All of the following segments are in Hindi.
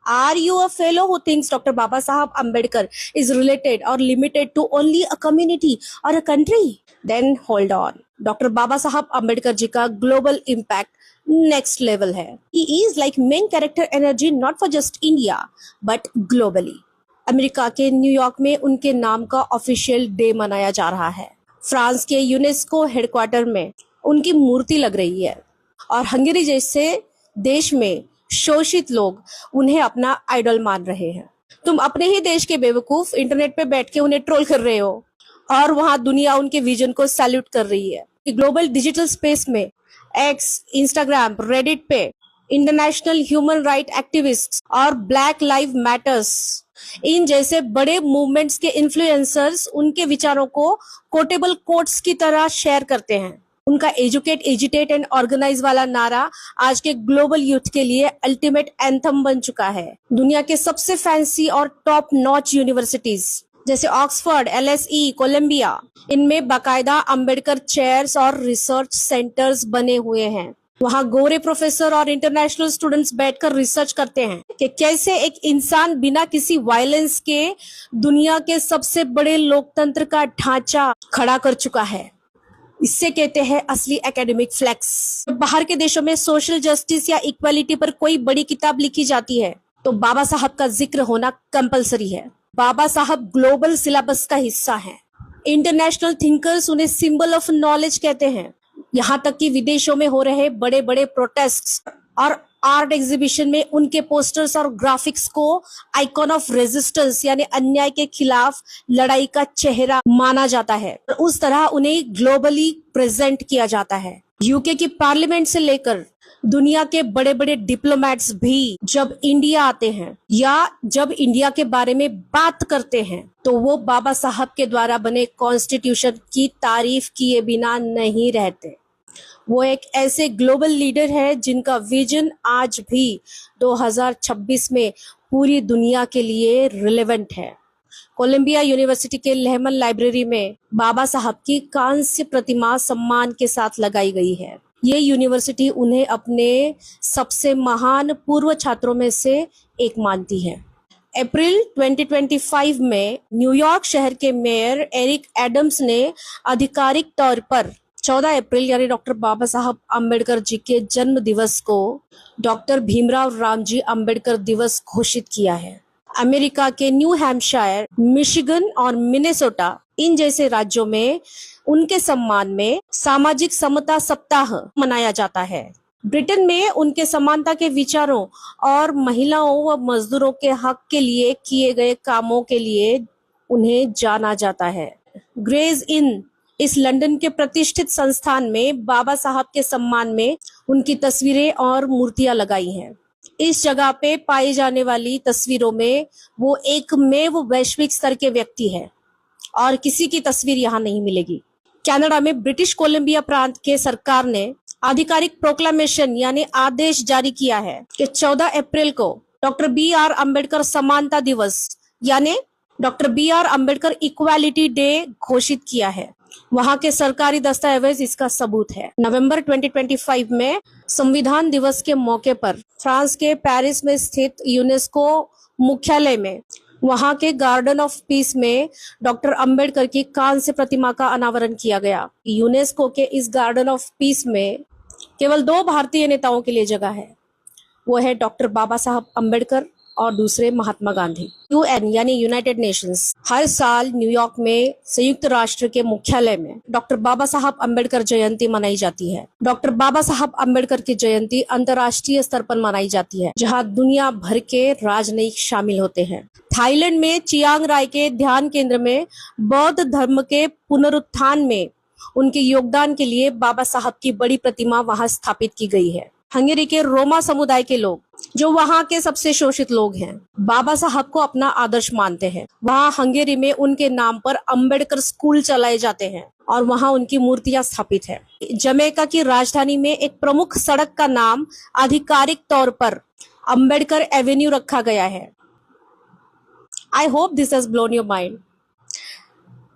Are you a fellow who thinks Dr. Baba Sahab Ambedkar is related or limited to only a community or a country? Then hold on. Dr. Baba Sahab Ambedkar जी का global impact next level है. He is like main character energy not for just India but globally. America के न्यूयॉर्क में उनके नाम का ऑफिशियल डे मनाया जा रहा है. फ्रांस के यूनेस्को हेडक्वार्टर में उनकी मूर्ति लग रही है और हंगरी जैसे देश में शोषित लोग उन्हें अपना आइडल मान रहे हैं. तुम अपने ही देश के बेवकूफ इंटरनेट पे बैठ के उन्हें ट्रोल कर रहे हो और वहां दुनिया उनके विजन को सैल्यूट कर रही है. ग्लोबल डिजिटल स्पेस में एक्स, इंस्टाग्राम, रेडिट पे इंटरनेशनल ह्यूमन राइट एक्टिविस्ट और ब्लैक लाइव मैटर्स इन जैसे बड़े मूवमेंट्स के इन्फ्लुएंसर्स उनके विचारों को कोटेबल कोट्स की तरह शेयर करते हैं. उनका एजुकेट, एजिटेट एंड ऑर्गेनाइज वाला नारा आज के ग्लोबल यूथ के लिए अल्टीमेट एंथम बन चुका है. दुनिया के सबसे फैंसी और टॉप नॉच यूनिवर्सिटीज जैसे ऑक्सफोर्ड, LSE, कोलंबिया, इनमें बाकायदा अंबेडकर चेयर्स और रिसर्च सेंटर्स बने हुए हैं. वहाँ गोरे प्रोफेसर और इंटरनेशनल स्टूडेंट्स बैठकर रिसर्च करते हैं कि कैसे एक इंसान बिना किसी वायलेंस के दुनिया के सबसे बड़े लोकतंत्र का ढांचा खड़ा कर चुका है. इससे कहते हैं असली एकेडमिक फ्लेक्स. बाहर के देशों में सोशल जस्टिस या इक्वालिटी पर कोई बड़ी किताब लिखी जाती है तो बाबा साहब का जिक्र होना कंपलसरी है. बाबा साहब ग्लोबल सिलेबस का हिस्सा है. इंटरनेशनल थिंकर्स उन्हें सिंबल ऑफ नॉलेज कहते हैं. यहाँ तक कि विदेशों में हो रहे बड़े बड़े प्रोटेस्ट्स और आर्ट एग्जीबिशन में उनके पोस्टर्स और ग्राफिक्स को आइकॉन ऑफ रेजिस्टेंस यानी अन्याय के खिलाफ लड़ाई का चेहरा माना जाता है और उस तरह उन्हें ग्लोबली प्रेजेंट किया जाता है. यूके की पार्लियामेंट से लेकर दुनिया के बड़े बड़े डिप्लोमेट्स भी जब इंडिया आते हैं या जब इंडिया के बारे में बात करते हैं तो वो बाबा साहब के द्वारा बने कॉन्स्टिट्यूशन की तारीफ किए बिना नहीं रहते. वो एक ऐसे ग्लोबल लीडर है जिनका विजन आज भी 2026 में पूरी दुनिया के लिए रिलेवेंट है. कोलंबिया यूनिवर्सिटी के लेहमन लाइब्रेरी में बाबा साहब की कांस्य प्रतिमा सम्मान के साथ लगाई गई है. ये यूनिवर्सिटी उन्हें अपने सबसे महान पूर्व छात्रों में से एक मानती है. अप्रैल 2025 में न्यूयॉर्क शहर के मेयर एरिक एडम्स ने आधिकारिक तौर पर 14 अप्रैल यानी डॉक्टर बाबा साहब अम्बेडकर जी के जन्म दिवस को डॉक्टर भीमराव रामजी अम्बेडकर दिवस घोषित किया है. अमेरिका के न्यू हैम्पशायर, मिशिगन और मिनेसोटा इन जैसे राज्यों में उनके सम्मान में सामाजिक समता सप्ताह मनाया जाता है. ब्रिटेन में उनके समानता के विचारों और महिलाओं व मजदूरों के हक के लिए किए गए कामों के लिए उन्हें जाना जाता है. ग्रेज इन इस लंदन के प्रतिष्ठित संस्थान में बाबा साहब के सम्मान में उनकी तस्वीरें और मूर्तियां लगाई हैं. इस जगह पे पाई जाने वाली तस्वीरों में वो एकमेव वैश्विक स्तर के व्यक्ति है और किसी की तस्वीर यहाँ नहीं मिलेगी. कनाडा में ब्रिटिश कोलंबिया प्रांत के सरकार ने आधिकारिक प्रोक्लामेशन यानी आदेश जारी किया है कि 14 अप्रैल को डॉक्टर BR अम्बेडकर समानता दिवस यानी doctor BR Ambedkar equality day घोषित किया है. वहां के सरकारी दस्तावेज इसका सबूत है. नवंबर 2025 में संविधान दिवस के मौके पर फ्रांस के पेरिस में स्थित यूनेस्को मुख्यालय में वहां के गार्डन ऑफ पीस में डॉक्टर अंबेडकर की कांस्य प्रतिमा का अनावरण किया गया. यूनेस्को के इस गार्डन ऑफ पीस में केवल 2 भारतीय नेताओं के लिए जगह है. वो है डॉक्टर बाबा साहब अंबेडकर और दूसरे महात्मा गांधी. UN यानी यूनाइटेड नेशंस हर साल न्यूयॉर्क में संयुक्त राष्ट्र के मुख्यालय में डॉक्टर बाबा साहब अम्बेडकर जयंती मनाई जाती है. डॉक्टर बाबा साहब अम्बेडकर की जयंती अंतर्राष्ट्रीय स्तर पर मनाई जाती है जहां दुनिया भर के राजनयिक शामिल होते हैं. थाईलैंड में चियांग राय के ध्यान केंद्र में बौद्ध धर्म के पुनरुत्थान में उनके योगदान के लिए बाबा साहब की बड़ी प्रतिमा वहां स्थापित की गई है. हंगेरी के रोमा समुदाय के लोग जो वहाँ के सबसे शोषित लोग हैं बाबा साहब को अपना आदर्श मानते हैं. वहाँ हंगेरी में उनके नाम पर अंबेडकर स्कूल चलाए जाते हैं और वहाँ उनकी मूर्तियां स्थापित है. जमैका की राजधानी में एक प्रमुख सड़क का नाम आधिकारिक तौर पर अंबेडकर एवेन्यू रखा गया है. I hope this has blown your mind.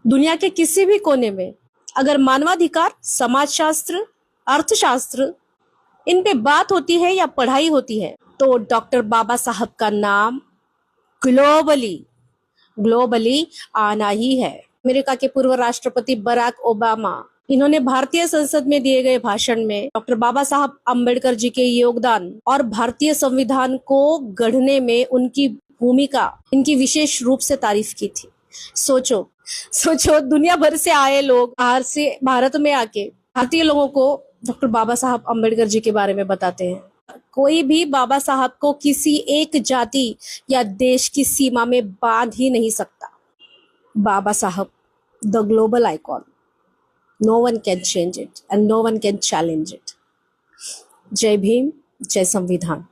दुनिया के किसी भी कोने में अगर मानवाधिकार, समाजशास्त्र, अर्थशास्त्र इन पे बात होती है या पढ़ाई होती है तो डॉक्टर बाबा साहब का नाम ग्लोबली आना ही है। अमेरिका के पूर्व राष्ट्रपति बराक ओबामा, इन्होंने भारतीय संसद में दिए गए भाषण में डॉक्टर बाबा साहब अम्बेडकर जी के योगदान और भारतीय संविधान को गढ़ने में उनकी भूमिका, इनकी विशेष रूप से तारीफ की थी। सोचो दुनिया भर से आए लोग बाहर से भारत में आके भारतीय लोगों को डॉक्टर बाबा साहब अम्बेडकर जी के बारे में बताते हैं। कोई भी बाबा साहब को किसी एक जाति या देश की सीमा में बांध ही नहीं सकता। बाबा साहब, the global icon, no one can change it and no one can challenge it. जय भीम, जय संविधान।